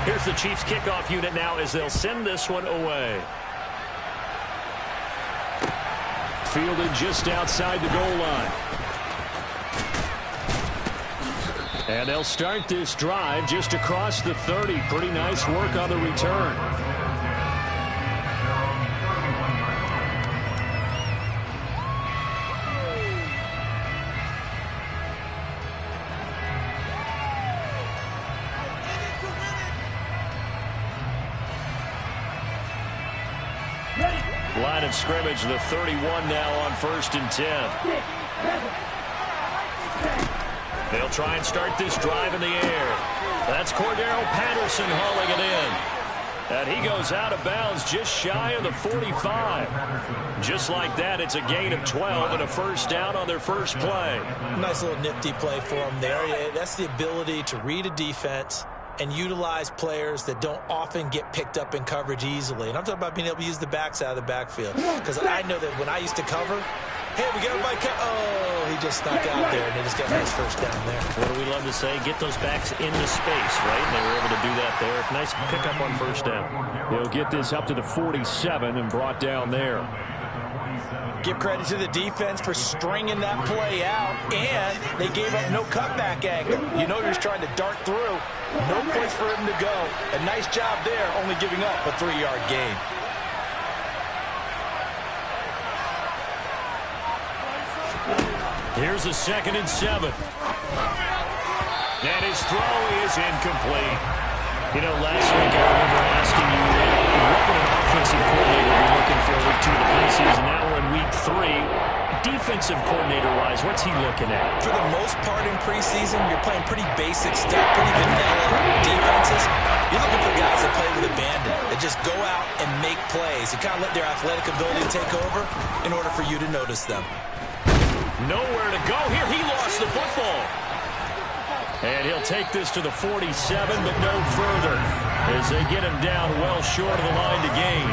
Here's the Chiefs kickoff unit now as they'll send this one away. Fielded just outside the goal line. And they'll start this drive just across the 30. Pretty nice work on the return. Line of scrimmage, the 31 now on 1st and 10. They'll try and start this drive in the air. That's Cordero Patterson hauling it in. And he goes out of bounds just shy of the 45. Just like that, it's a gain of 12 and a first down on their first play. Nice little nifty play for him there. That's the ability to read a defense and utilize players that don't often get picked up in coverage easily. And I'm talking about being able to use the backs out of the backfield. Because I know that when I used to cover, hey, we got everybody cut. Oh, he just snuck out there, and they just got a nice first down there. What do we love to say? Get those backs into space, right? And they were able to do that there. Nice pickup on first down. They'll get this up to the 47 and brought down there. Give credit to the defense for stringing that play out, and they gave up no cutback angle. You know, he was trying to dart through. No place for him to go. A nice job there, only giving up a 3-yard gain. Here's a 2nd and 7. And his throw is incomplete. You know, last week I remember asking you what would an offensive coordinator be looking for week 2 of the preseason. Now we're in week 3. Defensive coordinator-wise, what's he looking at? For the most part in preseason, you're playing pretty basic stuff, pretty vanilla defenses. You're looking for guys that play with abandon, that just go out and make plays and kind of let their athletic ability take over in order for you to notice them. Nowhere to go here. He lost the football. And he'll take this to the 47, but no further as they get him down well short of the line to gain.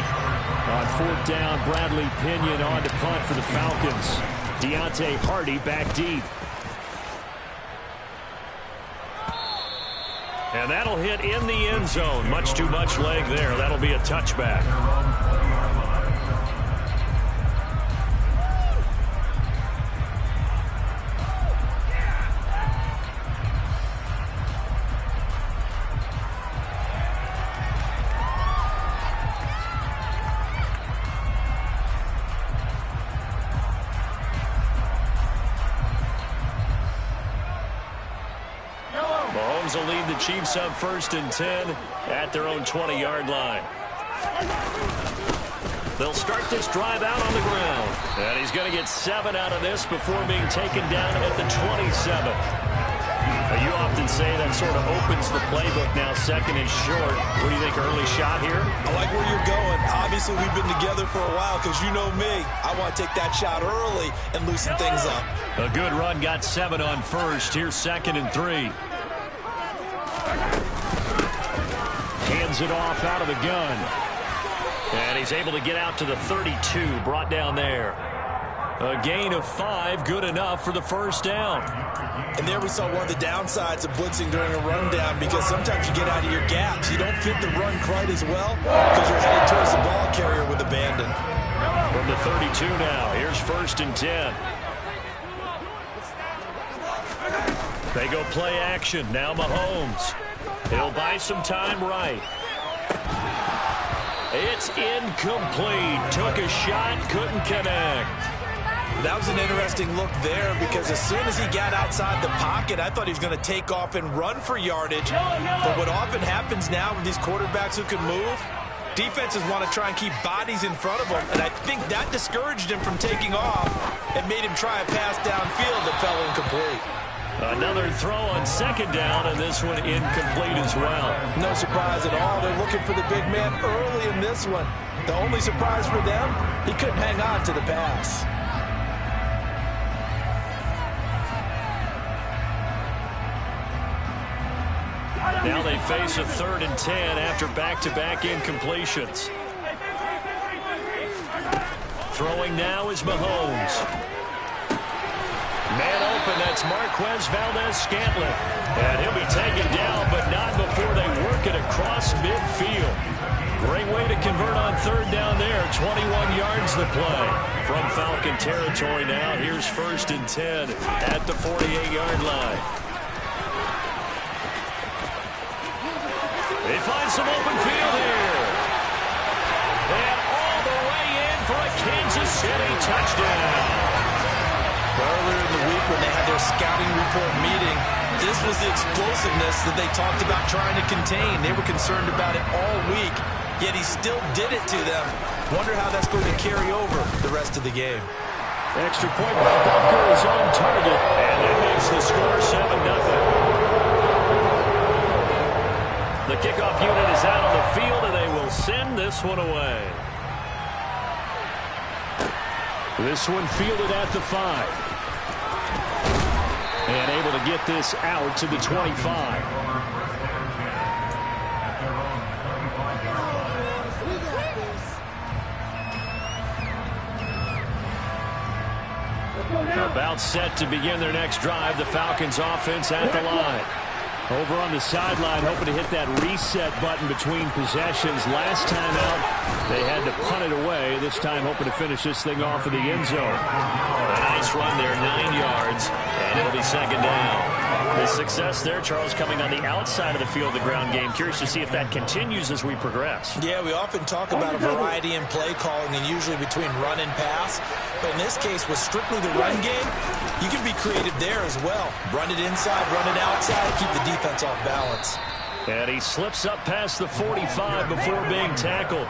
On 4th down, Bradley Pinion on to punt for the Falcons. Deontay Hardy back deep. And that'll hit in the end zone. Much too much leg there. That'll be a touchback. Mahomes will lead the Chiefs up 1st and 10 at their own 20-yard line. They'll start this drive out on the ground. And he's going to get 7 out of this before being taken down at the 27. Now, you often say that sort of opens the playbook now, 2nd and short. What do you think, early shot here? I like where you're going. Obviously, we've been together for a while because you know me. I want to take that shot early and loosen things up. A good run, got 7 on first. Here's 2nd and 3. Hands it off out of the gun. And he's able to get out to the 32, brought down there. A gain of 5, good enough for the first down. And there we saw one of the downsides of blitzing during a rundown, because sometimes you get out of your gaps. You don't fit the run quite as well because you're headed towards the ball carrier with abandon. From the 32 now, here's 1st and 10. They go play action. Now Mahomes. He'll buy some time right. It's incomplete. Took a shot, couldn't connect. That was an interesting look there, because as soon as he got outside the pocket, I thought he was going to take off and run for yardage. But what often happens now with these quarterbacks who can move, defenses want to try and keep bodies in front of them, and I think that discouraged him from taking off and made him try a pass downfield that fell incomplete. Another throw on 2nd down, and this one incomplete as well. No surprise at all. They're looking for the big man early in this one. The only surprise for them, he couldn't hang on to the pass. Now they face a 3rd and 10 after back-to-back incompletions. Throwing now is Mahomes. Man open, that's Marquez Valdez-Scantling. And he'll be taken down, but not before they work it across midfield. Great way to convert on third down there. 21 yards to play. From Falcon territory now, here's 1st and 10 at the 48-yard line. They find some open field here. And all the way in for a Kansas City touchdown. Earlier in the week when they had their scouting report meeting, this was the explosiveness that they talked about trying to contain. They were concerned about it all week, yet he still did it to them. Wonder how that's going to carry over the rest of the game. Extra point by Butker is on target, and that makes the score 7-0. The kickoff unit is out on the field, and they will send this one away. This one fielded at the 5. And able to get this out to the 25. About set to begin their next drive. The Falcons offense at the line. Over on the sideline, hoping to hit that reset button between possessions. Last time out, they had to punt it away. This time, hoping to finish this thing off in the end zone. A nice run there, 9 yards, and it'll be 2nd down. The success there, Charles, coming on the outside of the field, the ground game. Curious to see if that continues as we progress. Yeah, we often talk about a variety in play calling and usually between run and pass. But in this case, with strictly the run game, you can be creative there as well. Run it inside, run it outside, keep the defense off balance. And he slips up past the 45 before being tackled.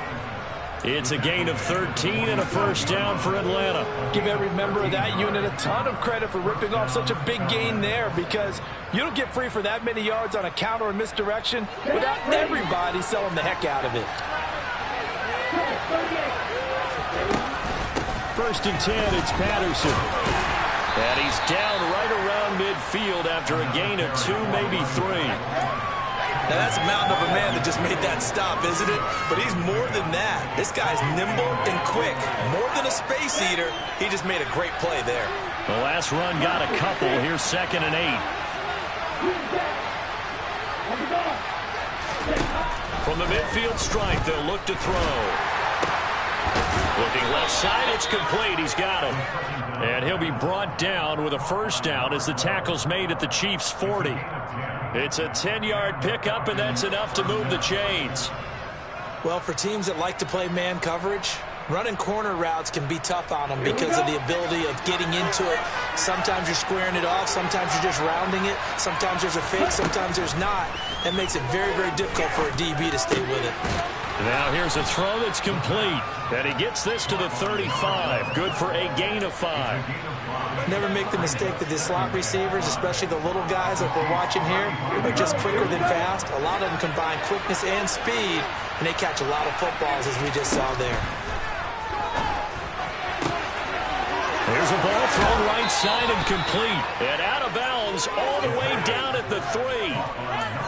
It's a gain of 13 and a 1st down for Atlanta. Give every member of that unit a ton of credit for ripping off such a big gain there, because you don't get free for that many yards on a counter or misdirection without everybody selling the heck out of it. 1st and 10, it's Patterson. And he's down right around midfield after a gain of 2, maybe 3. Now, that's a mountain of a man that just made that stop, isn't it? But he's more than that. This guy's nimble and quick. More than a space eater, he just made a great play there. The last run got a couple. Here's 2nd and 8. From the midfield strike, they'll look to throw. Looking left side, it's complete. He's got him. And he'll be brought down with a 1st down as the tackle's made at the Chiefs' 40. It's a 10-yard pickup, and that's enough to move the chains. Well, for teams that like to play man coverage, running corner routes can be tough on them because of the ability of getting into it. Sometimes you're squaring it off. Sometimes you're just rounding it. Sometimes there's a fake. Sometimes there's not. That makes it very, very difficult for a DB to stay with it. Now here's a throw that's complete. And he gets this to the 35. Good for a gain of 5. Never make the mistake that the slot receivers, especially the little guys like we're watching here, are just quicker than fast. A lot of them combine quickness and speed, and they catch a lot of footballs, as we just saw there. There's a ball thrown right side and complete. And out of bounds all the way down at the 3.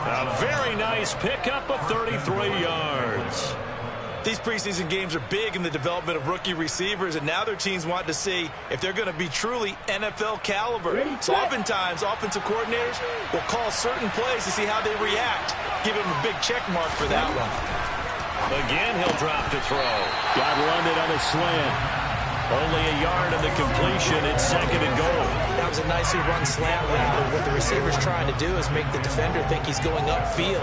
A very nice pickup of 33 yards. These preseason games are big in the development of rookie receivers, and now their teams want to see if they're going to be truly NFL caliber. So oftentimes, offensive coordinators will call certain plays to see how they react. Give them a big check mark for that one. Again, he'll drop to throw. Got London on a slant. Only a yard of the completion. It's 2nd and goal. That was a nicely run slant route, and what the receiver's trying to do is make the defender think he's going upfield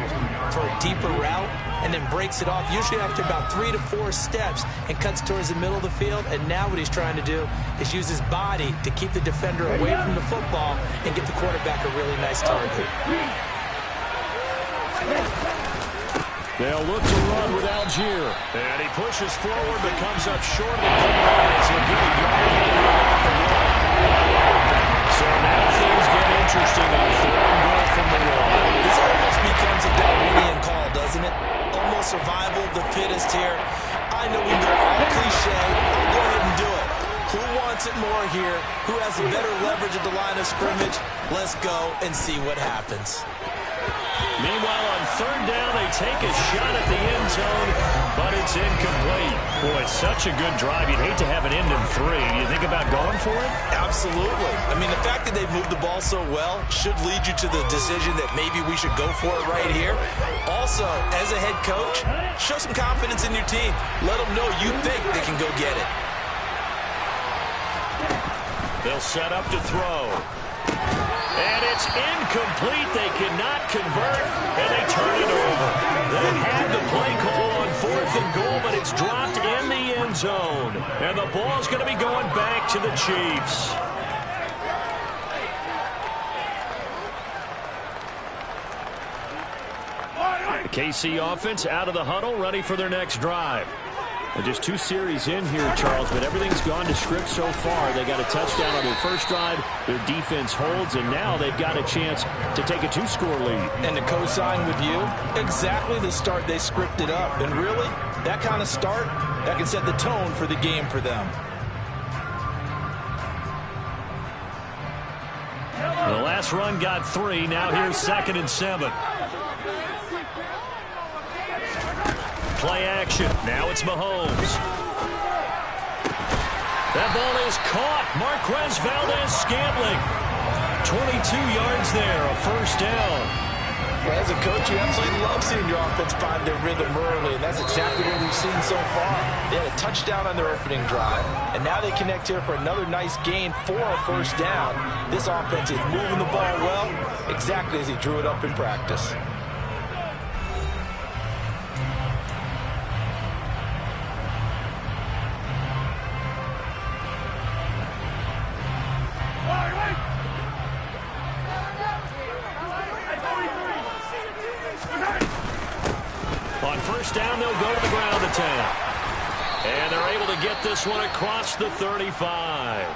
for a deeper route, and then breaks it off, usually after about 3 to 4 steps, and cuts towards the middle of the field. And now what he's trying to do is use his body to keep the defender away from the football and get the quarterback a really nice target. They'll look to run with Algier. And he pushes forward but comes up short of the goal line. So now things get interesting on 3rd and goal from the 1. This almost becomes a Darwinian call, doesn't it? Almost survival of the fittest here. I know we go all cliche. I'll go ahead and do it. Who wants it more here? Who has a better leverage at the line of scrimmage? Let's go and see what happens. Meanwhile, on third down, they take a shot at the end zone, but it's incomplete. Boy, such a good drive. You'd hate to have it end in 3. Do you think about going for it? Absolutely. I mean, the fact that they've moved the ball so well should lead you to the decision that maybe we should go for it right here. Also, as a head coach, show some confidence in your team. Let them know you think they can go get it. They'll set up to throw. And it's incomplete. They cannot convert, and they turn it over. They had the play call on 4th and goal, but it's dropped in the end zone. And the ball's going to be going back to the Chiefs. The KC offense out of the huddle, ready for their next drive. Well, just 2 series in here, Charles, but everything's gone to script so far. They got a touchdown on their first drive. Their defense holds, and now they've got a chance to take a 2-score lead. And to co-sign with you, exactly the start they scripted up. And really, that kind of start, that can set the tone for the game for them. The last run got 3. Now here's 2nd and 7. Play action. Now it's Mahomes. That ball is caught. Marquez Valdez-Scantling. 22 yards there, a first down. Well, as a coach, you absolutely love seeing your offense find their rhythm early, and that's exactly what we've seen so far. They had a touchdown on their opening drive, and now they connect here for another nice gain for a first down. This offense is moving the ball well, exactly as he drew it up in practice. On first down, they'll go to the ground attack. And they're able to get this one across the 35.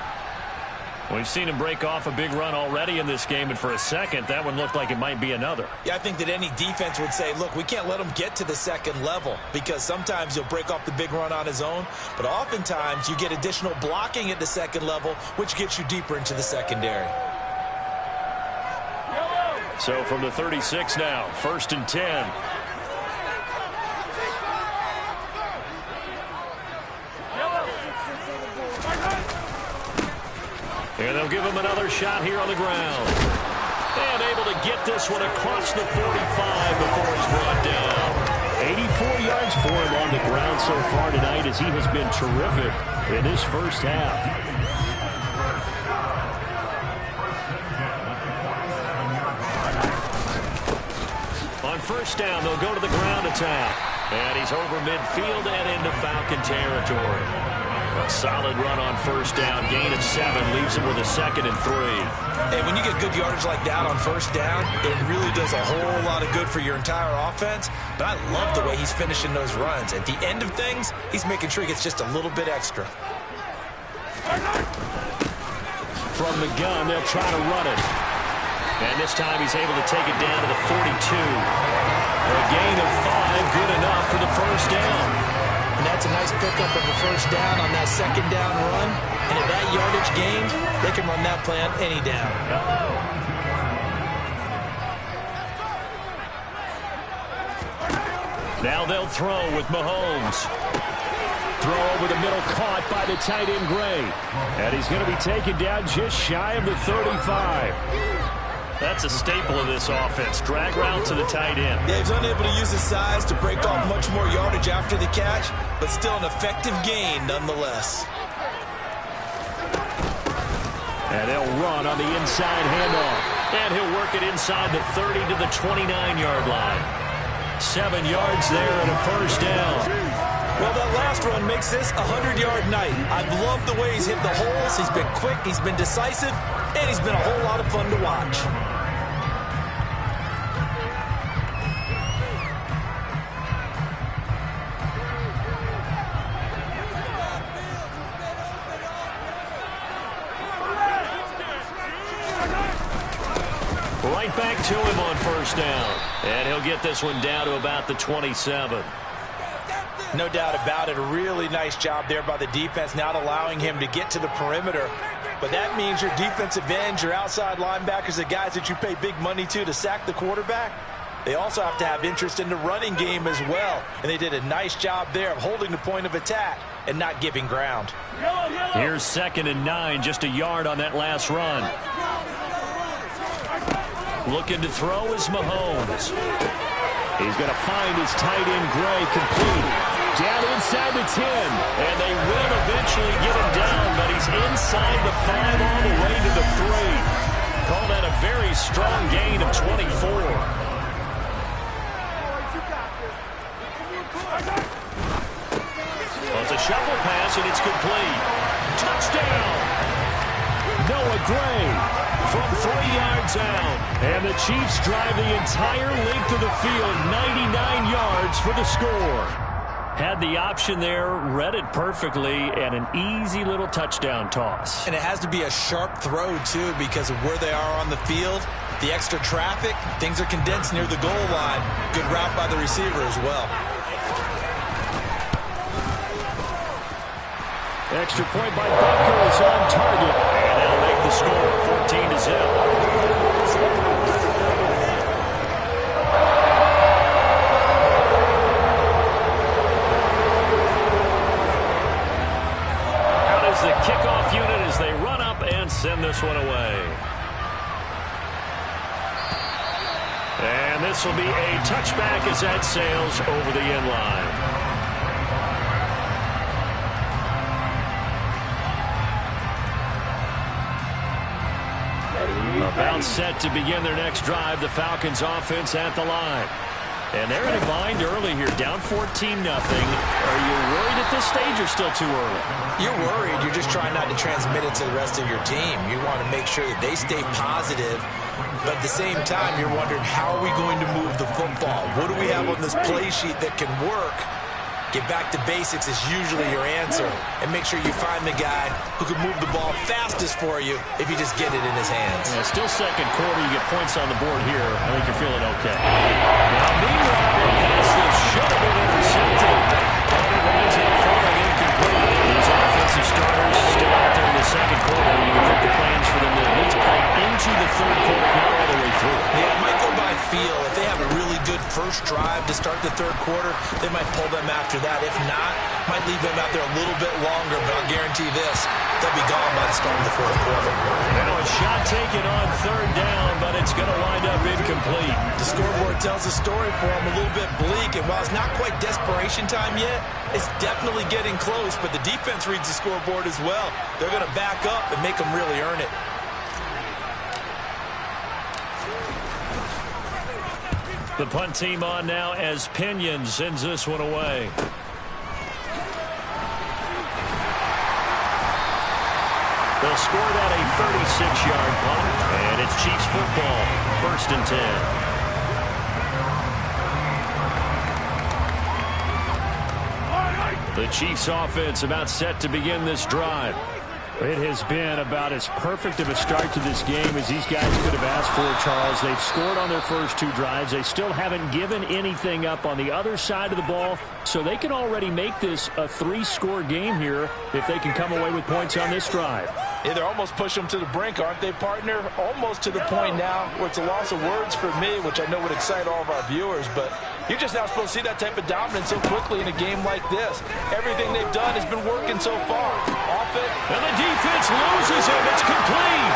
We've seen him break off a big run already in this game, and for a second, that one looked like it might be another. Yeah, I think that any defense would say, look, we can't let him get to the second level, because sometimes he'll break off the big run on his own, but oftentimes you get additional blocking at the second level, which gets you deeper into the secondary. So from the 36 now, 1st and 10. And they'll give him another shot here on the ground. And able to get this one across the 45 before he's brought down. 84 yards for him on the ground so far tonight, as he has been terrific in this first half. On first down, they'll go to the ground attack. And he's over midfield and into Falcon territory. A solid run on first down. Gain of 7 leaves him with a 2nd and 3. Hey, when you get good yardage like that on first down, it really does a whole lot of good for your entire offense. But I love the way he's finishing those runs. At the end of things, he's making sure he gets just a little bit extra. From the gun, they'll try to run it. And this time he's able to take it down to the 42. A gain of 5, good enough for the first down. And that's a nice pickup of a first down on that second down run. And at that yardage gain, they can run that play on any down. Now they'll throw with Mahomes. Throw over the middle, caught by the tight end Gray. And he's going to be taken down just shy of the 35. That's a staple of this offense. Drag route to the tight end. Yeah, he's unable to use his size to break off much more yardage after the catch, but still an effective gain nonetheless. And they'll run on the inside handoff. And he'll work it inside the 30 to the 29-yard line. 7 yards there and a first down. Well, that last run makes this a 100-yard night. I've loved the way he's hit the holes. He's been quick, he's been decisive, and he's been a whole lot of fun to watch. Right back to him on first down. And he'll get this one down to about the 27. No doubt about it. A really nice job there by the defense, not allowing him to get to the perimeter. But that means your defensive ends, your outside linebackers, the guys that you pay big money to sack the quarterback, they also have to have interest in the running game as well. And they did a nice job there of holding the point of attack and not giving ground. Here's 2nd and 9, just a yard on that last run. Looking to throw is Mahomes. He's going to find his tight end, Gray, complete. Down inside the 10. And they will eventually get him down, but he's inside the 5 all the way to the 3. Call that a very strong gain of 24. Well, it's a shuffle pass, and it's complete. Touchdown! Noah Gray from 3 yards out. And the Chiefs drive the entire length of the field, 99 yards for the score. Had the option there, read it perfectly, and an easy little touchdown toss. And it has to be a sharp throw, too, because of where they are on the field. The extra traffic, things are condensed near the goal line. Good route by the receiver as well. Extra point by Butker is on target. And that'll make the score 14-0. Out is the kickoff unit as they run up and send this one away. And this will be a touchback as that sails over the end line. About set to begin their next drive, the Falcons offense at the line. And they're in a bind early here, down 14-0. Are you worried at this stage or still too early? You're worried. You're just trying not to transmit it to the rest of your team. You want to make sure that they stay positive. But at the same time, you're wondering, how are we going to move the football? What do we have on this play sheet that can work? Get back to basics is usually your answer. And make sure you find the guy who can move the ball fastest for you if you just get it in his hands. Yeah, still second quarter. You get points on the board here. I think you're feeling okay. Now, meanwhile, the pass that should have been intercepted. It runs out falling incomplete. These offensive starters still out there in the second quarter. You can think the plans for them to at least play into the third quarter, not all the way through. Yeah, it might go by feel. If they have a really good first drive to start the third quarter, they might pull them after that. If not, might leave them out there a little bit longer, but I'll guarantee this, they'll be gone by the start of the fourth quarter. Now a shot taken on third down, but it's going to wind up incomplete. The scoreboard tells a story for them, a little bit bleak, and while it's not quite desperation time yet, it's definitely getting close, but the defense reads the scoreboard as well. They're going to back up and make them really earn it. The punt team on now as Pinion sends this one away. They'll score that a 36-yard punt, and it's Chiefs football, 1st and 10. The Chiefs offense about set to begin this drive. It has been about as perfect of a start to this game as these guys could have asked for, Charles. They've scored on their first 2 drives. They still haven't given anything up on the other side of the ball, so they can already make this a 3-score game here if they can come away with points on this drive. Yeah, they're almost pushing them to the brink, aren't they, partner? Almost to the point now where it's a loss of words for me, which I know would excite all of our viewers, but you're just not supposed to see that type of dominance so quickly in a game like this. Everything they've done has been working so far. And the defense loses him. It's complete.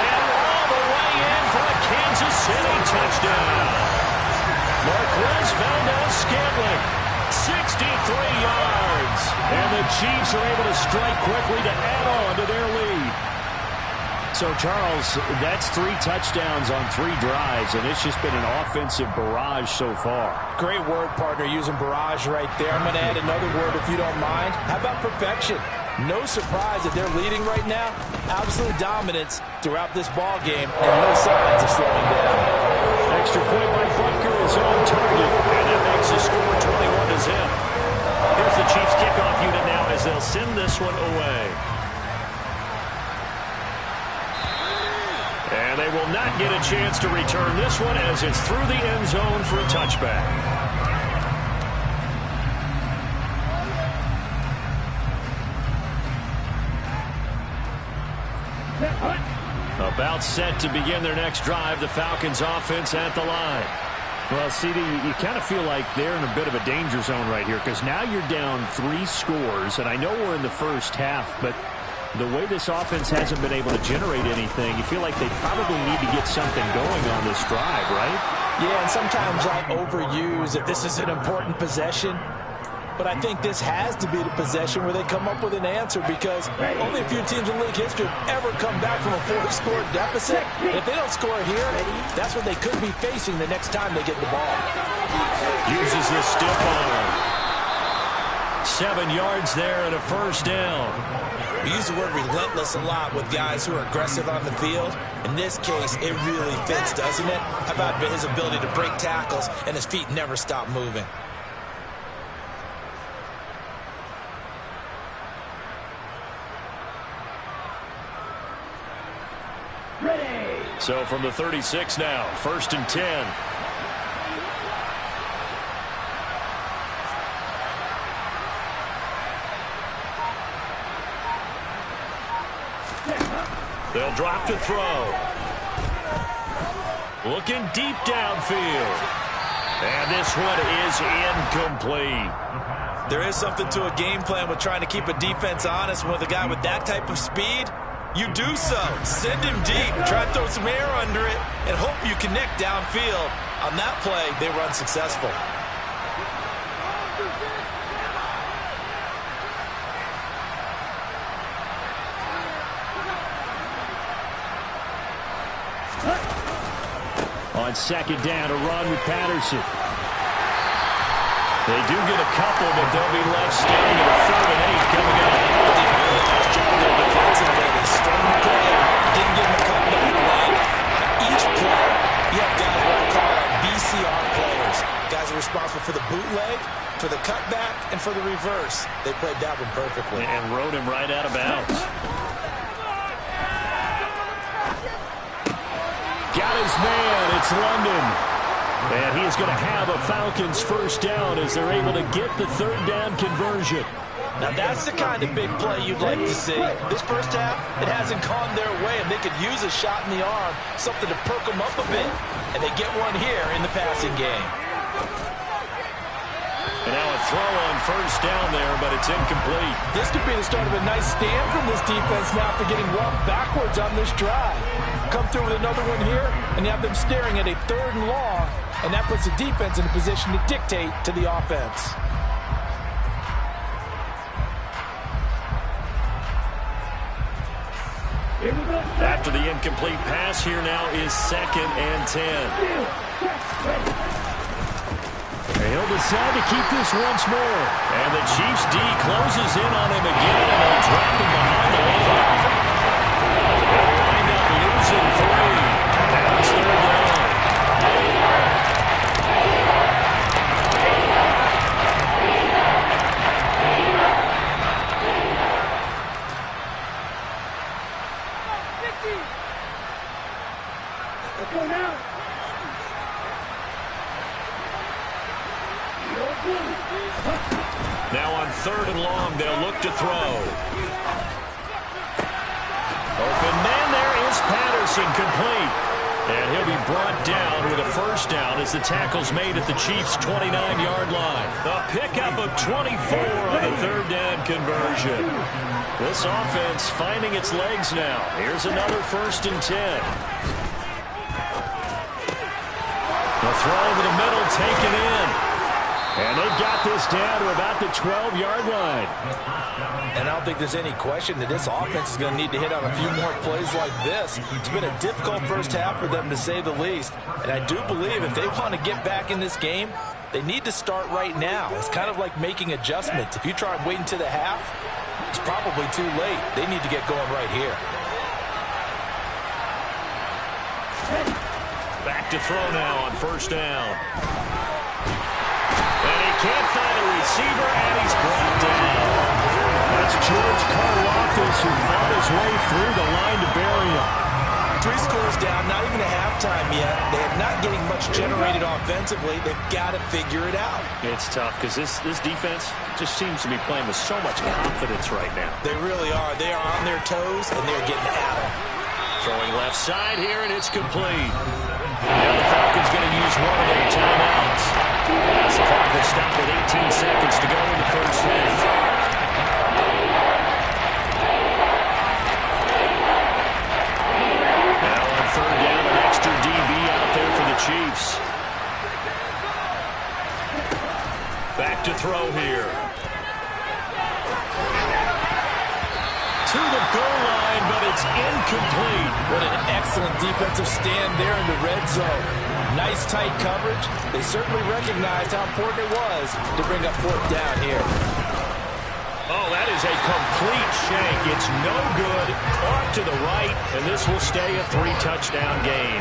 And all the way in for a Kansas City touchdown. Marquez Valdez-Scantling, 63 yards. And the Chiefs are able to strike quickly to add on to their lead. So, Charles, that's 3 touchdowns on 3 drives, and it's just been an offensive barrage so far. Great word, partner, using barrage right there. I'm going to add another word if you don't mind. How about perfection? No surprise that they're leading right now. Absolute dominance throughout this ball game, and no signs of slowing down. Extra point by Butker is on target, and that makes the score 21-0. Here's the Chiefs kickoff unit now as they'll send this one away. And they will not get a chance to return this one as it's through the end zone for a touchback. About set to begin their next drive. The Falcons offense at the line. Well, CD, you kind of feel like they're in a bit of a danger zone right here because now you're down 3 scores, and I know we're in the first half, but the way this offense hasn't been able to generate anything, you feel like they probably need to get something going on this drive, right? Yeah, and sometimes I overuse if this is an important possession. But I think this has to be the possession where they come up with an answer because only a few teams in league history have ever come back from a 4-score deficit. And if they don't score here, that's what they could be facing the next time they get the ball. Uses the stiff arm. 7 yards there and a first down. We use the word relentless a lot with guys who are aggressive on the field. In this case, it really fits, doesn't it? How about his ability to break tackles and his feet never stop moving? So from the 36 now, 1st and 10. They'll drop to throw. Looking deep downfield. And this one is incomplete. There is something to a game plan with trying to keep a defense honest. With a guy with that type of speed, you do so. Send him deep. Try to throw some air under it and hope you connect downfield. On that play, they were unsuccessful. On 2nd down, a run with Patterson. They do get a couple, but they'll be left standing at 3rd and 8 coming up. Nice job there defensively. They strung the play out. Didn't give him a cutback lane. On each play, you have guys what we call BCR players. Guys are responsible for the bootleg, for the cutback, and for the reverse. They played that one perfectly. And rode him right out of bounds. Got his man. It's London. And he is going to have a Falcons first down as they're able to get the 3rd down conversion. Now that's the kind of big play you'd like to see. This first half, it hasn't gone their way, and they could use a shot in the arm, something to perk them up a bit. And they get one here in the passing game. And now a throw on 1st down there, but it's incomplete. This could be the start of a nice stand from this defense now after getting walked backwards on this drive. Come through with another one here, and you have them staring at a 3rd and long, and that puts the defense in a position to dictate to the offense. After the incomplete pass, here now is 2nd and 10. He'll decide to keep this once more. And the Chiefs D closes in on him again, and they'll drop him behind the line. They'll wind up losing 3. Now it's 3rd down. Now on 3rd and long, they'll look to throw. Open man, there is Patterson, complete. And he'll be brought down with a first down as the tackle's made at the Chiefs' 29-yard line. A pickup of 24 on the 3rd down conversion. This offense finding its legs now. Here's another 1st and 10. The throw over the middle, taken in. And they've got this down to about the 12-yard line. And I don't think there's any question that this offense is going to need to hit on a few more plays like this. It's been a difficult first half for them, to say the least. And I do believe if they want to get back in this game, they need to start right now. It's kind of like making adjustments. If you try and wait until the half, it's probably too late. They need to get going right here. Back to throw now on 1st down. And he can't find a receiver, and he's brought down. That's George Karlaftis, who fought his way through the line to bury him. 3 scores down, not even a halftime yet. They're not getting much generated offensively. They've got to figure it out. It's tough because this defense just seems to be playing with so much confidence right now. They really are. They are on their toes, and they're getting at them. Throwing left side here, and it's complete. Now the Falcons going to use one of their timeouts. As the clock will stop with 18 seconds to go in the first half. Now on third down, an extra DB out there for the Chiefs. Back to throw here. To the goal line, but it's incomplete. What an excellent defensive stand there in the red zone. Nice tight coverage. They certainly recognized how important it was to bring up fourth down here. Oh, that is a complete shank. It's no good. Off to the right, and this will stay a 3-touchdown game.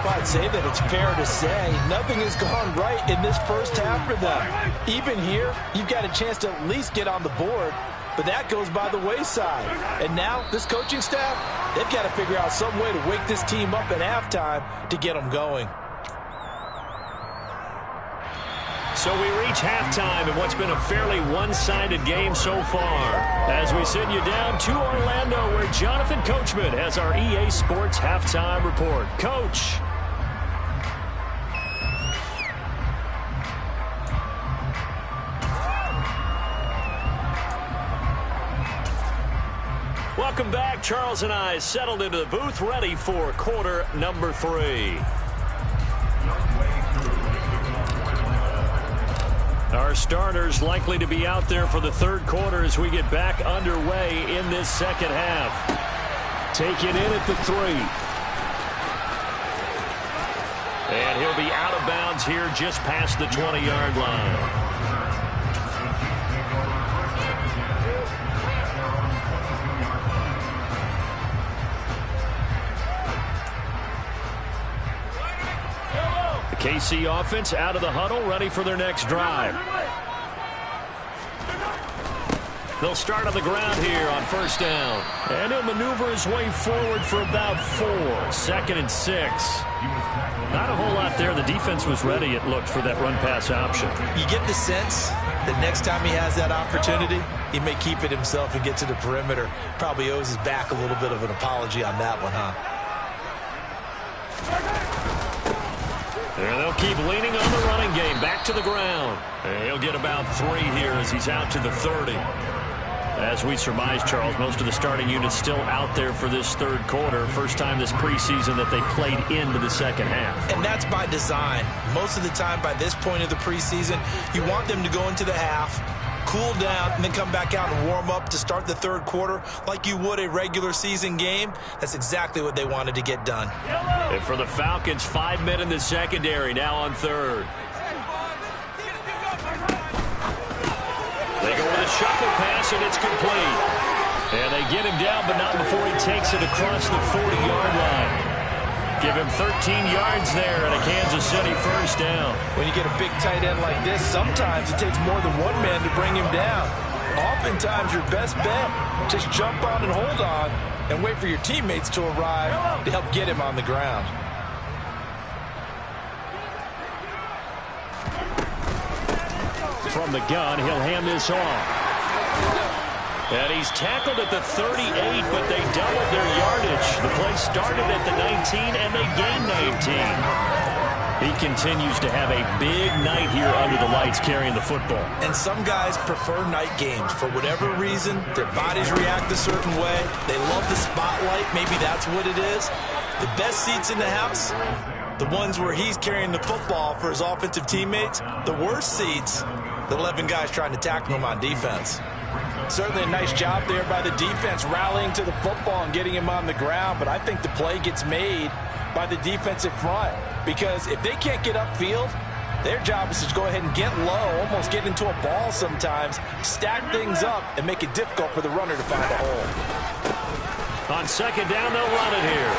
Well, I'd say that it's fair to say nothing has gone right in this first half for them. Even here, you've got a chance to at least get on the board, but that goes by the wayside. And now, this coaching staff, they've got to figure out some way to wake this team up at halftime to get them going. So we reach halftime in what's been a fairly one-sided game so far. As we send you down to Orlando, where Jonathan Coachman has our EA Sports Halftime Report. Coach. Welcome back. Charles and I settled into the booth, ready for quarter number 3. Our starters likely to be out there for the third quarter as we get back underway in this second half. Taken in at the 3. And he'll be out of bounds here just past the 20-yard line. KC offense out of the huddle, ready for their next drive. They'll start on the ground here on first down. And he'll maneuver his way forward for about 4. 2nd and 6. Not a whole lot there. The defense was ready, it looked, for that run-pass option. You get the sense that next time he has that opportunity, he may keep it himself and get to the perimeter. Probably owes his back a little bit of an apology on that one, huh? And they'll keep leaning on the running game. Back to the ground. And he'll get about 3 here as he's out to the 30. As we surmise, Charles, most of the starting units still out there for this third quarter. First time this preseason that they played into the second half. And that's by design. Most of the time by this point of the preseason, you want them to go into the half, cool down, and then come back out and warm up to start the third quarter like you would a regular season game. That's exactly what they wanted to get done. And for the Falcons, 5 men in the secondary, now on third. They go with a shuffle pass, and it's complete. And they get him down, but not before he takes it across the 40-yard line. Give him 13 yards there and a Kansas City first down. When you get a big tight end like this, sometimes it takes more than one man to bring him down. Oftentimes, your best bet, just jump on and hold on and wait for your teammates to arrive to help get him on the ground. From the gun, he'll hand this off. And he's tackled at the 38, but they doubled their yardage. The play started at the 19, and they gained 19. He continues to have a big night here under the lights carrying the football. And some guys prefer night games. For whatever reason, their bodies react a certain way. They love the spotlight. Maybe that's what it is. The best seats in the house, the ones where he's carrying the football for his offensive teammates. The worst seats, the 11 guys trying to tackle him on defense. Certainly a nice job there by the defense rallying to the football and getting him on the ground, but I think the play gets made by the defensive front because if they can't get upfield, their job is to go ahead and get low, almost get into a ball sometimes, stack things up, and make it difficult for the runner to find a hole. On second down, they'll run it here.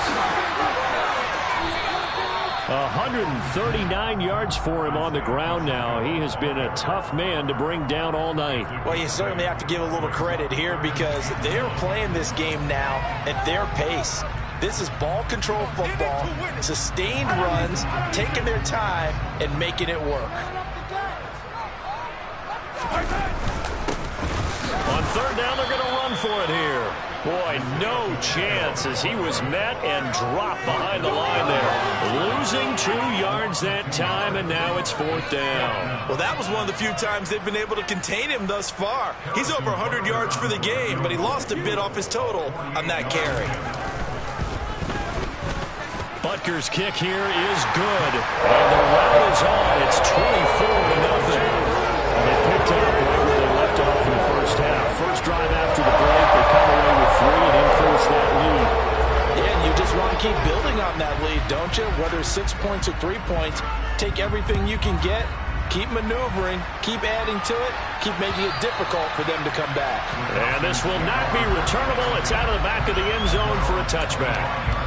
139 yards for him on the ground now. He has been a tough man to bring down all night. Well, you certainly have to give a little credit here because they're playing this game now at their pace. This is ball control football, sustained runs, taking their time and making it work. On third down, they're going to run for it here. Boy, no chance as he was met and dropped behind the line there. Losing 2 yards that time, and now it's 4th down. Well, that was one of the few times they've been able to contain him thus far. He's over 100 yards for the game, but he lost a bit off his total on that carry. Butker's kick here is good, and the rout is on. It's 24-0. They picked up right where they left off in the first half. First drive after the break, they come away with 3 and increase that lead. Yeah, and you just want to keep building on that lead, don't you? Whether 6 points or 3 points, take everything you can get, keep maneuvering, keep adding to it, keep making it difficult for them to come back. And this will not be returnable. It's out of the back of the end zone for a touchback.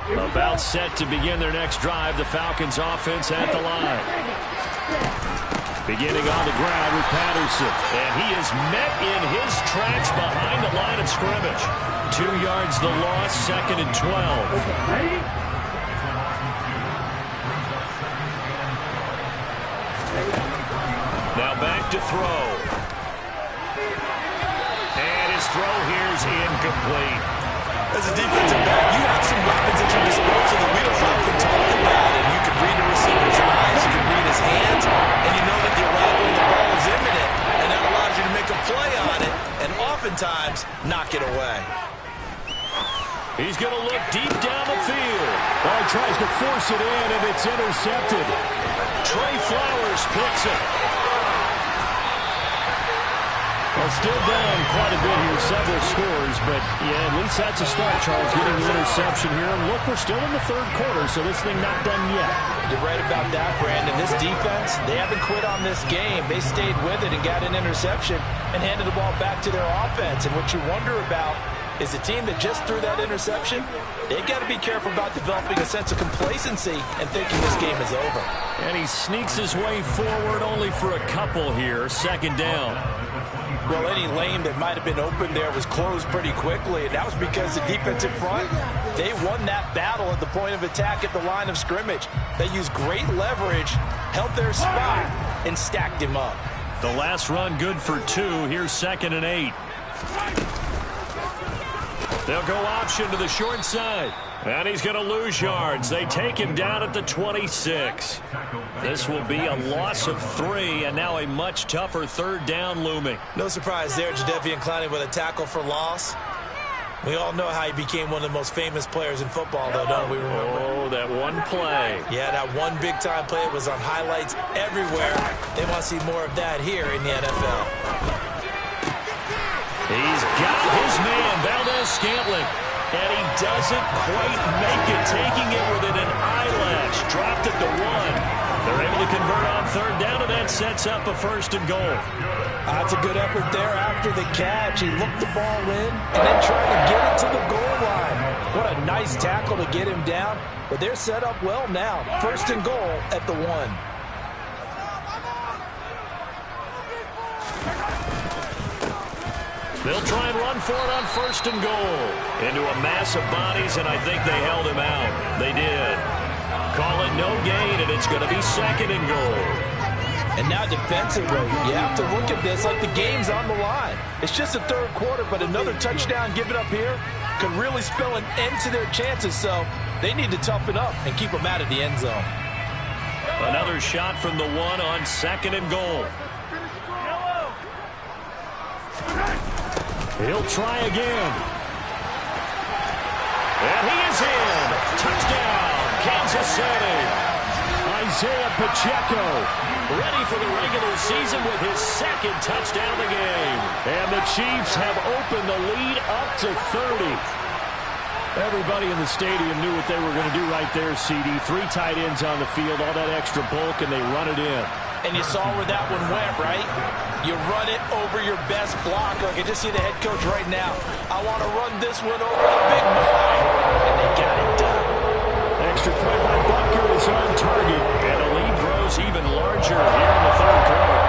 About set to begin their next drive, the Falcons offense at the line. Beginning on the ground with Patterson. And he is met in his tracks behind the line of scrimmage. 2 yards the loss, 2nd and 12. Now back to throw. And his throw here is incomplete. As a defensive back, you have some weapons at your disposal that we don't often talk about. And you can read the receiver's eyes, you can read his hands, and you know that the arrival of the ball is imminent. And that allows you to make a play on it and oftentimes knock it away. He's going to look deep down the field. He tries to force it in, and it's intercepted. Trey Flowers picks it. Well, still down quite a bit here, several scores, but yeah, at least that's a start, Charles, getting the interception here. And look, we're still in the 3rd quarter, so this thing not done yet. You're right about that, Brandon. This defense, they haven't quit on this game. They stayed with it and got an interception and handed the ball back to their offense. And what you wonder about is the team that just threw that interception, they've got to be careful about developing a sense of complacency and thinking this game is over. And he sneaks his way forward only for a couple here, 2nd down. Well, any lane that might have been open there was closed pretty quickly, and that was because the defensive front, they won that battle at the point of attack at the line of scrimmage. They used great leverage, held their spot, and stacked him up. The last run good for 2. Here's 2nd and 8. They'll go option to the short side. And he's going to lose yards. They take him down at the 26. This will be a loss of 3, and now a much tougher 3rd down looming. No surprise there, Jadeveon Clowney with a tackle for loss. We all know how he became one of the most famous players in football, though, don't we remember? Oh, that one play. Yeah, that one big-time play was on highlights everywhere. They want to see more of that here in the NFL. He's got his man, Valdez-Scantling. And he doesn't quite make it, taking it within an eyelash. Dropped at the 1. They're able to convert on 3rd down, and that sets up a 1st and goal. That's a good effort there after the catch. He looked the ball in and then tried to get it to the goal line. What a nice tackle to get him down. But they're set up well now. 1st and goal at the 1. They'll try and run for it on 1st and goal. Into a mass of bodies, and I think they held him out. They did. Call it no gain, and it's going to be 2nd and goal. And now defensively, you have to look at this like the game's on the line. It's just the 3rd quarter, but another touchdown given up here could really spell an end to their chances. So they need to toughen up and keep them out of the end zone. Another shot from the 1 on 2nd and goal. He'll try again. And he is in. Touchdown, Kansas City. Isaiah Pacheco ready for the regular season with his 2nd touchdown of the game. And the Chiefs have opened the lead up to 30. Everybody in the stadium knew what they were going to do right there, CD. 3 tight ends on the field, all that extra bulk, and they run it in. And you saw where that one went, right? You run it over your best blocker. I can just see the head coach right now. I want to run this one over the big boy. And they got it done. Extra point by Butker is on target. And the lead grows even larger here in the 3rd quarter.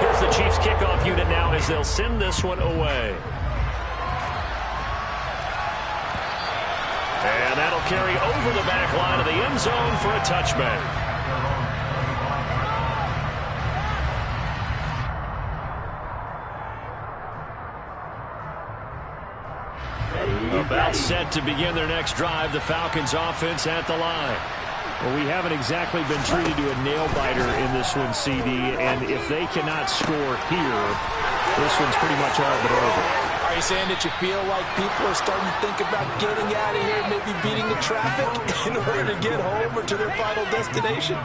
Here's the Chiefs kickoff unit now as they'll send this one away. And that'll carry over the back line of the end zone for a touchback. About set to begin their next drive, the Falcons offense at the line. Well, we haven't exactly been treated to a nail-biter in this one, CD, and if they cannot score here, this one's pretty much all but over. Are you saying that you feel like people are starting to think about getting out of here, maybe beating the traffic in order to get home or to their final destination?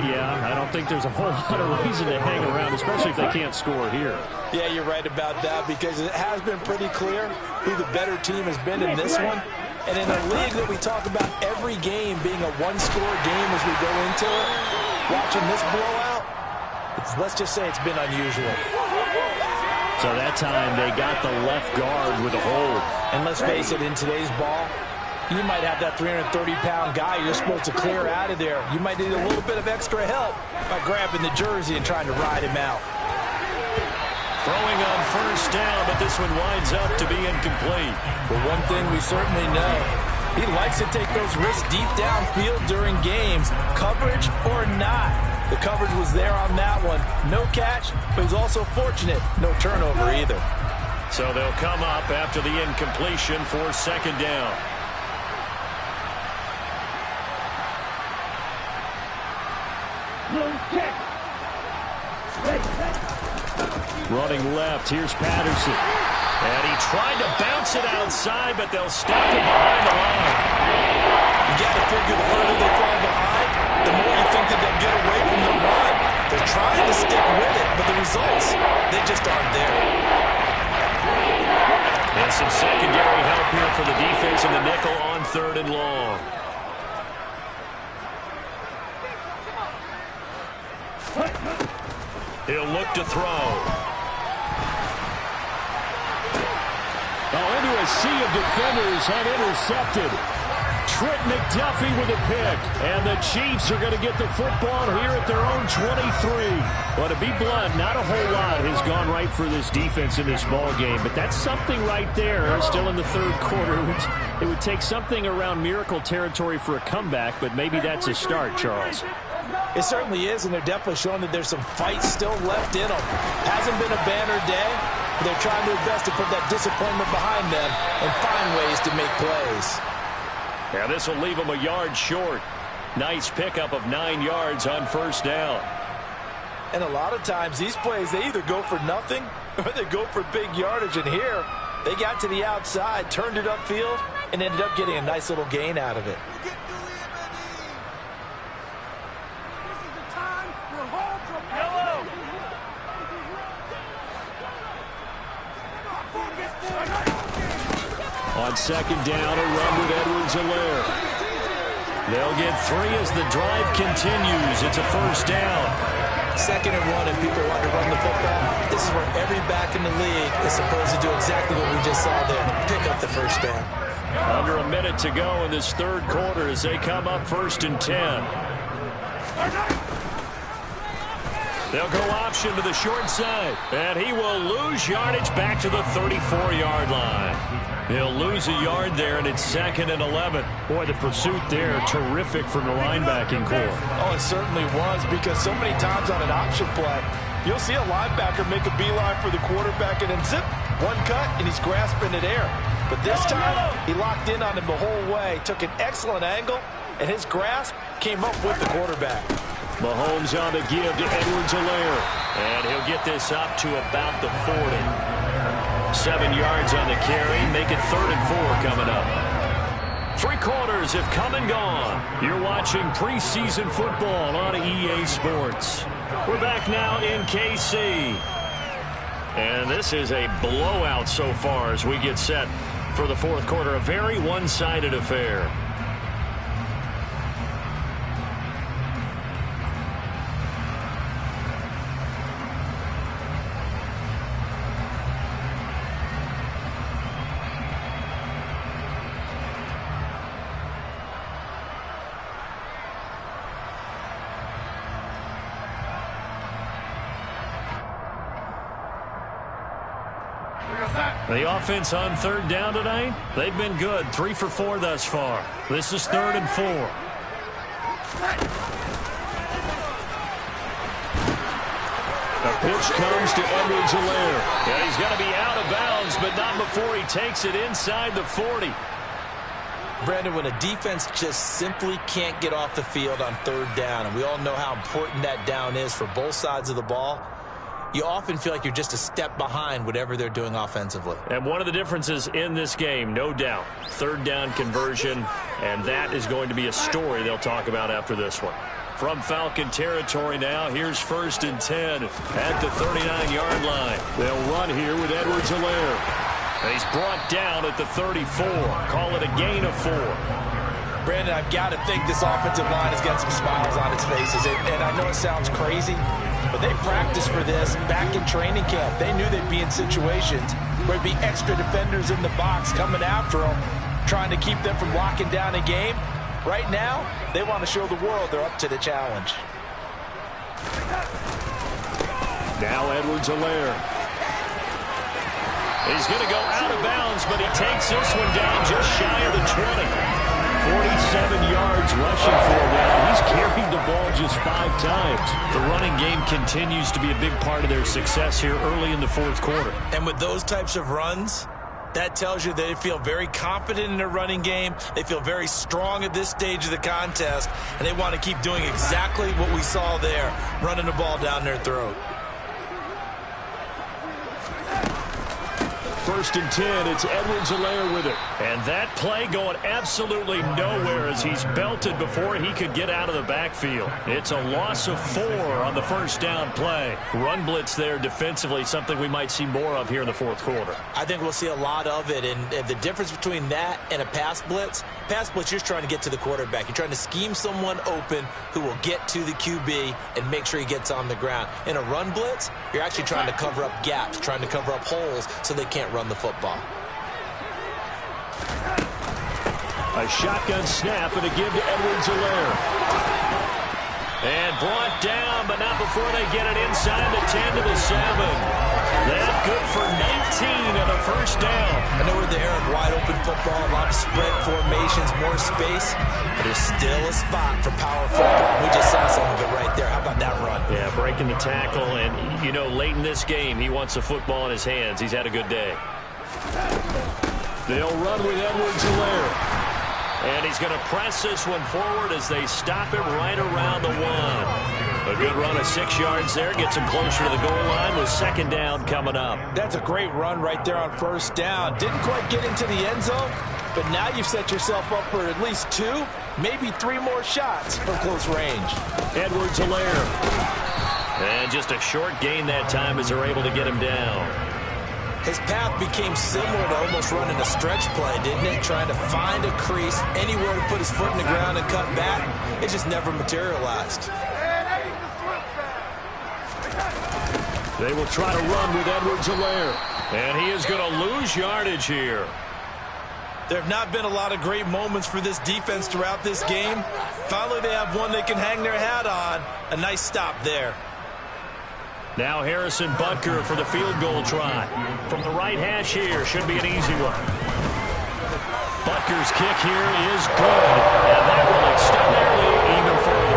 Yeah, I don't think there's a whole lot of reason to hang around, especially if they can't score here. Yeah, you're right about that, because it has been pretty clear who the better team has been in this one. And in a league that we talk about every game being a one-score game as we go into it, watching this blowout, let's just say it's been unusual. So that time they got the left guard with a hold. And let's face it, in today's ball, you might have that 330-pound guy you're supposed to clear out of there. You might need a little bit of extra help by grabbing the jersey and trying to ride him out. Throwing on first down, but this one winds up to be incomplete. But one thing we certainly know, he likes to take those risks deep downfield during games, coverage or not. The coverage was there on that one. No catch, but he's also fortunate. No turnover either. So they'll come up after the incompletion for second down. Running left, here's Patterson. And he tried to bounce it outside, but they'll stop him behind the line. You got to figure the further they fall behind, the more you think that they'll get away from the run. They're trying to stick with it, but the results, they just aren't there. And some secondary help here for the defense in the nickel on 3rd and long. He'll look to throw. Into a sea of defenders and intercepted. Trent McDuffie with a pick. And the Chiefs are going to get the football here at their own 23. Well, to be blunt, not a whole lot has gone right for this defense in this ball game, but that's something right there. Still in the 3rd quarter. It would take something around miracle territory for a comeback, but maybe that's a start, Charles. It certainly is, and they're definitely showing that there's some fight still left in them. Hasn't been a banner day, but they're trying their best to put that disappointment behind them and find ways to make plays. Yeah, this will leave them a yard short. Nice pickup of 9 yards on first down. And a lot of times, these plays, they either go for nothing or they go for big yardage. And here, they got to the outside, turned it upfield, and ended up getting a nice little gain out of it. On second down, a run with Edwards-Helaire. They'll get 3 as the drive continues. It's a first down. 2nd and 1, and people want to run the football. This is where every back in the league is supposed to do exactly what we just saw there. Pick up the first down. Under a minute to go in this 3rd quarter as they come up 1st and 10. They'll go option to the short side. And he will lose yardage back to the 34-yard line. He'll lose a yard there, and it's 2nd and 11. Boy, the pursuit there, terrific from the linebacking core. Oh, it certainly was, because so many times on an option play, you'll see a linebacker make a beeline for the quarterback, and then zip, one cut, and he's grasping it air. But this time, he locked in on him the whole way, took an excellent angle, and his grasp came up with the quarterback. Mahomes on the give to Edwards-Helaire. And he'll get this up to about the 40. 7 yards on the carry. Make it 3rd and 4 coming up. 3 quarters have come and gone. You're watching preseason football on EA Sports. We're back now in KC. And this is a blowout so far as we get set for the 4th quarter. A very one-sided affair. The offense on 3rd down tonight, they've been good. 3 for 4 thus far. This is 3rd and 4. A Pitch comes to Edwards-Helaire. Yeah, he's going to be out of bounds, but not before he takes it inside the 40. Brandon, when a defense just simply can't get off the field on third down, and we all know how important that down is for both sides of the ball, you often feel like you're just a step behind whatever they're doing offensively. And one of the differences in this game, no doubt, third down conversion, and that is going to be a story they'll talk about after this one. From Falcon territory now, here's 1st and 10 at the 39-yard line. They'll run here with Edwards-Helaire. He's brought down at the 34. Call it a gain of 4. Brandon, I've got to think this offensive line has got some smiles on its faces. And I know it sounds crazy, but they practiced for this back in training camp. They knew they'd be in situations where there'd be extra defenders in the box coming after them, trying to keep them from locking down a game. Right now, they want to show the world they're up to the challenge. Now Edwards-Helaire. He's going to go out of bounds, but he takes this one down just shy of the 20. 47 yards rushing for him now. He's carried the ball just 5 times. The running game continues to be a big part of their success here early in the 4th quarter. And with those types of runs, that tells you they feel very confident in their running game. They feel very strong at this stage of the contest, and they want to keep doing exactly what we saw there, running the ball down their throat. 1st and 10, it's Edwards-Helaire with it. And that play going absolutely nowhere as he's belted before he could get out of the backfield. It's a loss of 4 on the 1st down play. Run blitz there defensively, something we might see more of here in the 4th quarter. I think we'll see a lot of it, and the difference between that and a pass blitz, you're just trying to get to the quarterback. You're trying to scheme someone open who will get to the QB and make sure he gets on the ground. In a run blitz, you're actually trying to cover up gaps, trying to cover up holes so they can't run the football. A shotgun snap and a give to Edwards-Helaire. And brought down, but not before they get it inside the 10 to the 7. That good for 19 and a 1st down. I know we're in the era of wide open football, a lot of spread formations, more space, but there's still a spot for power football. We just saw some of it right there. How about that run? Yeah, breaking the tackle, and you know, late in this game, he wants the football in his hands. He's had a good day. They'll run with Edwards-Helaire. And he's going to press this one forward as they stop him right around the 1. A good run of 6 yards there. Gets him closer to the goal line with 2nd down coming up. That's a great run right there on 1st down. Didn't quite get into the end zone, but now you've set yourself up for at least 2, maybe 3 more shots from close range. Edwards-Helaire. And just a short gain that time as they're able to get him down. His path became similar to almost running a stretch play, didn't it? Trying to find a crease, anywhere to put his foot in the ground and cut back. It just never materialized. They will try to run with Edwards-Helaire. And he is going to lose yardage here. There have not been a lot of great moments for this defense throughout this game. Finally, they have one they can hang their hat on. A nice stop there. Now Harrison Butker for the field goal try. From the right hash here, should be an easy one. Butker's kick here is good, and that will extend their lead even further.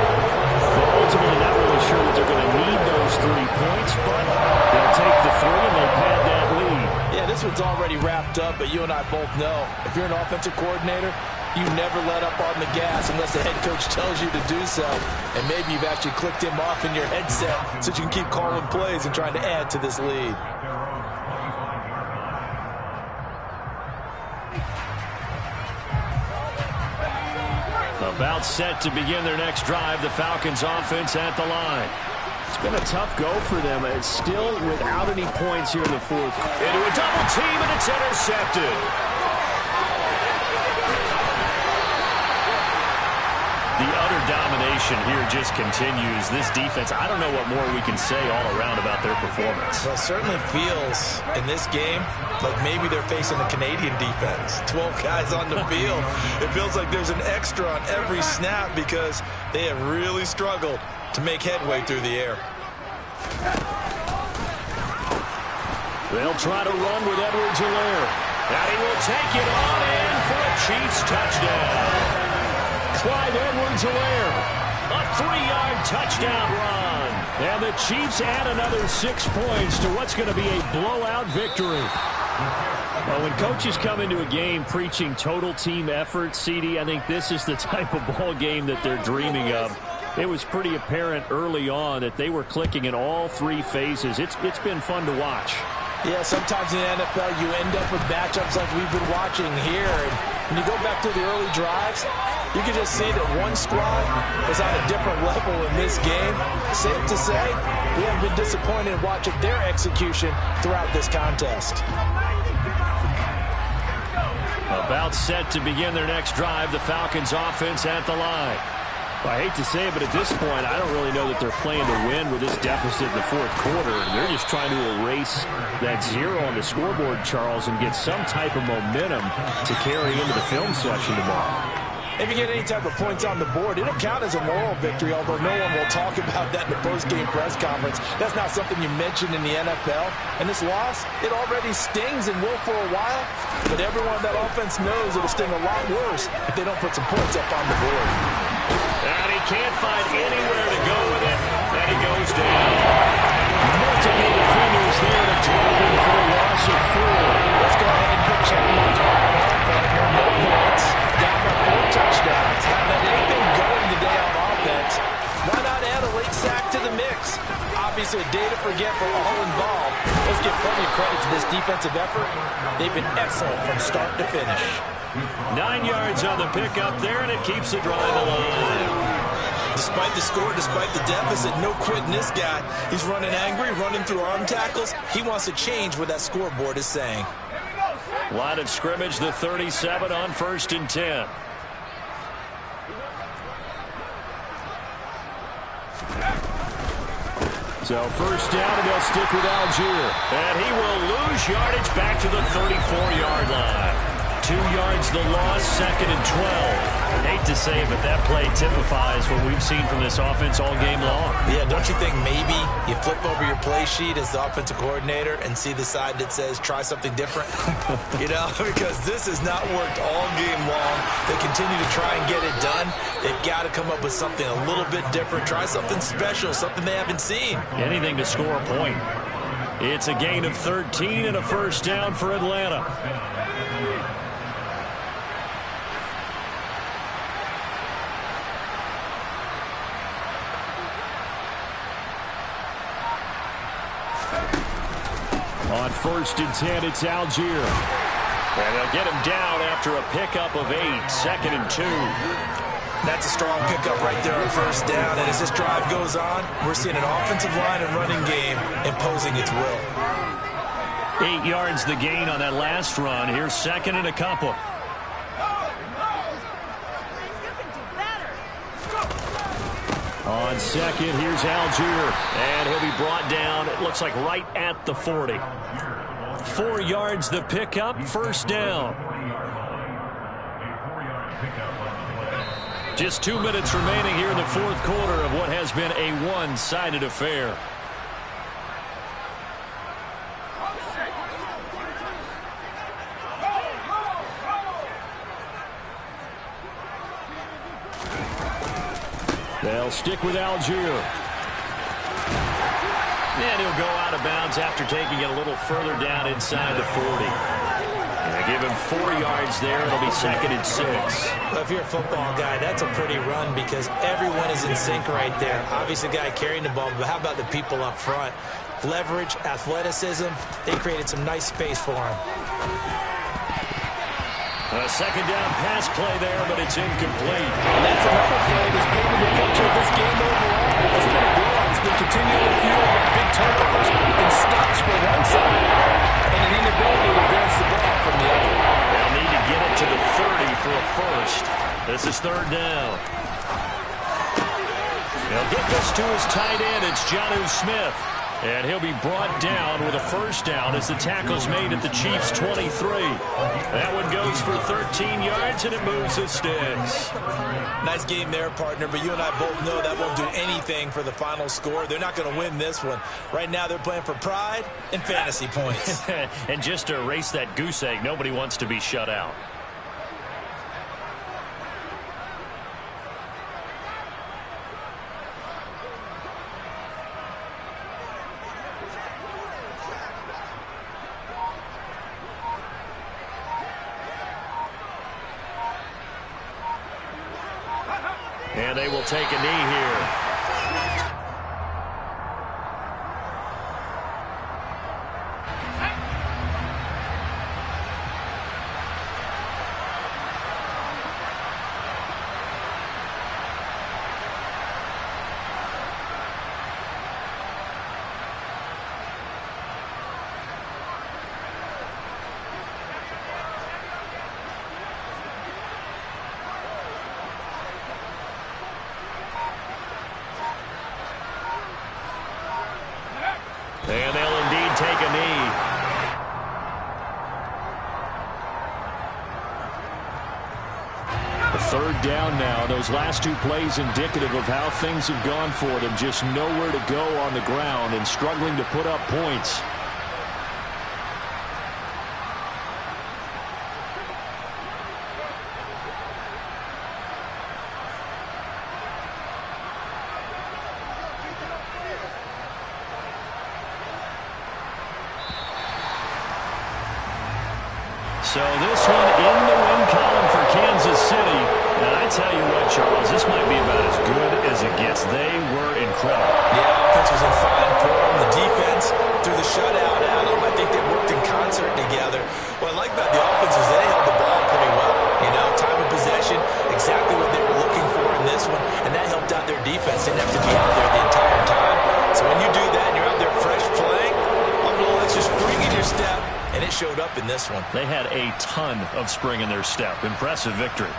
But ultimately not really sure that they're going to need those 3 points, but they'll take the 3 and they'll pad that lead. Yeah, this one's already wrapped up, but you and I both know if you're an offensive coordinator, you never let up on the gas unless the head coach tells you to do so. And maybe you've actually clicked him off in your headset so you can keep calling plays and trying to add to this lead. About set to begin their next drive, the Falcons offense at the line. It's been a tough go for them. It's still without any points here in the 4th. Into a double team, and it's intercepted. The utter domination here just continues. This defense, I don't know what more we can say all around about their performance. Well, it certainly feels in this game like maybe they're facing a Canadian defense. 12 guys on the field. It feels like there's an extra on every snap because they have really struggled to make headway through the air. They'll try to run with Edwards-Helaire. And he will take it on in for a Chiefs touchdown. Clyde Edwards-Helaire A 3-yard touchdown run. And the Chiefs add another 6 points to what's going to be a blowout victory. Well, when coaches come into a game preaching total team effort, CD, I think this is the type of ball game that they're dreaming of. It was pretty apparent early on that they were clicking in all 3 phases. It's been fun to watch. Yeah, sometimes in the NFL you end up with matchups like we've been watching here. And when you go back to the early drives, you can just see that one squad is on a different level in this game. Safe to say, we haven't been disappointed in watching their execution throughout this contest. About set to begin their next drive, the Falcons offense at the line. I hate to say it, but at this point, I don't really know that they're playing to win with this deficit in the fourth quarter. They're just trying to erase that 0 on the scoreboard, Charles, and get some type of momentum to carry into the film session tomorrow. If you get any type of points on the board, it'll count as a moral victory, although no one will talk about that in the post-game press conference. That's not something you mentioned in the NFL. And this loss, it already stings and will for a while, but everyone on that offense knows it'll sting a lot worse if they don't put some points up on the board. And he can't find anywhere to go with it, and he goes down. Multiple defenders there to drop him for a loss of 4. Let's go ahead and put check marks behind our partner. No points. Down by 4 touchdowns. Haven't had anything going today on offense. Why not add a late sack to the mix? Obviously a day to forget for all involved. Let's give plenty of credit to this defensive effort. They've been excellent from start to finish. 9 yards on the pickup there, and it keeps the drive alive. Despite the score, despite the deficit, no quitting this guy. He's running angry, running through arm tackles. He wants to change what that scoreboard is saying. Line of scrimmage, the 37 on 1st and 10. So first down, and they'll stick with Algier. And he will lose yardage back to the 34-yard line. 2 yards the loss, 2nd and 12. Hate to say it, but that play typifies what we've seen from this offense all game long. Yeah, don't you think maybe you flip over your play sheet as the offensive coordinator and see the side that says try something different? You know, because this has not worked all game long. They continue to try and get it done. They've got to come up with something a little bit different. Try something special, something they haven't seen. Anything to score a point. It's a gain of 13 and a first down for Atlanta. On 1st and 10, it's Algier. And they'll get him down after a pickup of 8, 2nd and 2. That's a strong pickup right there on 1st down. And as this drive goes on, we're seeing an offensive line and running game imposing its will. 8 yards the gain on that last run. Here's 2nd and a couple. On 2nd, here's Algier. And he'll be brought down, it looks like right at the 40. 4 yards the pickup, 1st down. Just 2 minutes remaining here in the fourth quarter of what has been a one-sided affair. They'll stick with Algier. And he'll go out of bounds after taking it a little further down inside the 40. And they give him 4 yards there. It'll be 2nd and 6. Well, if you're a football guy, that's a pretty run because everyone is in sync right there. Obviously, the guy carrying the ball, but how about the people up front? Leverage, athleticism, they created some nice space for him. A 2nd down pass play there, but it's incomplete. And that's another play that's painted the picture of this game overall. It's been a blowout. It's been continually fueled by big turnovers and stops for one side and an inability to advance the ball from the other. They'll need to get it to the 30 for a first. This is 3rd down. He'll get this to his tight end. It's Jonnu Smith. And he'll be brought down with a first down as the tackle's made at the Chiefs' 23. That one goes for 13 yards, and it moves the sticks. Nice game there, partner, but you and I both know that won't do anything for the final score. They're not going to win this one. Right now, they're playing for pride and fantasy points. And just to erase that goose egg, nobody wants to be shut out. And they will take a knee here. And they'll indeed take a knee. A third down now. Those last two plays indicative of how things have gone for them. Just nowhere to go on the ground and struggling to put up points. So this one in the win column for Kansas City. And I tell you what, Charles, this might be about as good as it gets. They were incredible. Yeah, offense was in fine form. The defense through the shutout, Adam. I think they worked in concert together. What I like about the offense is they held the ball pretty well. You know, time of possession, exactly what they were looking for in this one. And that helped out their defense. They didn't have to be out there the entire time. So when you do that and you're out there fresh playing, a little extra spring in your step. And it showed up in this one. They had a ton of spring in their step. Impressive victory.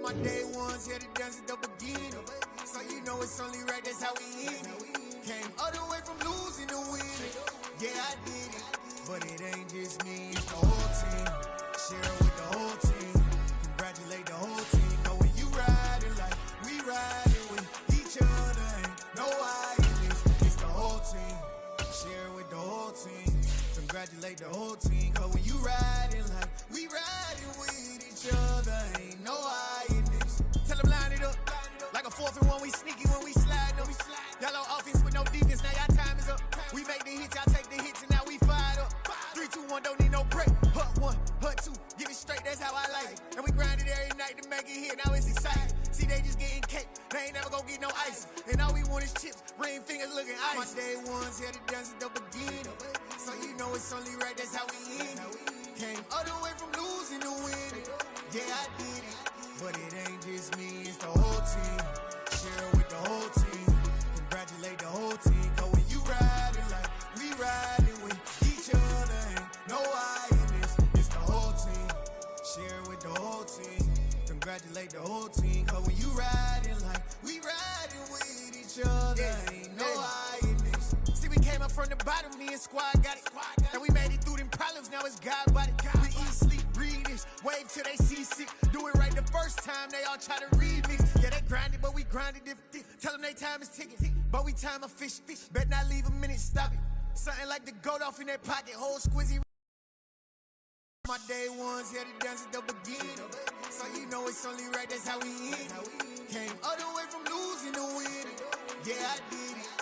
My day ones here to dance at the beginning. So you know it's only right, that's how we end it. Came all the way from losing to winning. Yeah, I did it. But it ain't just me, it's the whole team. Share it with the whole team. Congratulate the whole team. Cause when you riding like we riding with each other, ain't no I in this. It's the whole team. Share it with the whole team. Congratulate the whole team. Cause when you riding like we riding with each other, ain't no I. Tell them line it up. Like a 4th and 1, we sneaky when we slide them. Y'all on offense with no defense, now y'all time is up. We make the hits, y'all take the hits, and now we fired up. 3, 2, 1, don't need no break. Hut 1, hut 2, get it straight, that's how I like it. And we grind it every night to make it hit, now it's exciting. See, they just getting cake, they ain't never gonna get no ice. And all we want is chips, ring fingers looking ice. My day ones here to dance at the beginning. So you know it's only right, that's how we end it. Came all the way from losing to winning. Yeah, I did it. But it ain't just me, it's the whole team. Share it with the whole team. Congratulate the whole team. Cause when you riding like we riding with each other, ain't no I in this. It's the whole team. Share it with the whole team. Congratulate the whole team. Cause when you riding like we riding with each other, ain't no I in this. See, we came up from the bottom, me and squad got it. And we made it through them problems, now it's God body. We eat, sleep, breathe this. Wave till they see sick. Do it right the first time, they all try to remix. Yeah, they grinded, but we grinded different. Tell them they time is ticking, but we time a fish. Bet not leave a minute, stop it. Something like the goat off in their pocket, whole squizzy. My day ones here to dance at the beginning. So you know it's only right, that's how we end it. Came all the way from losing to winning. Yeah, I did it.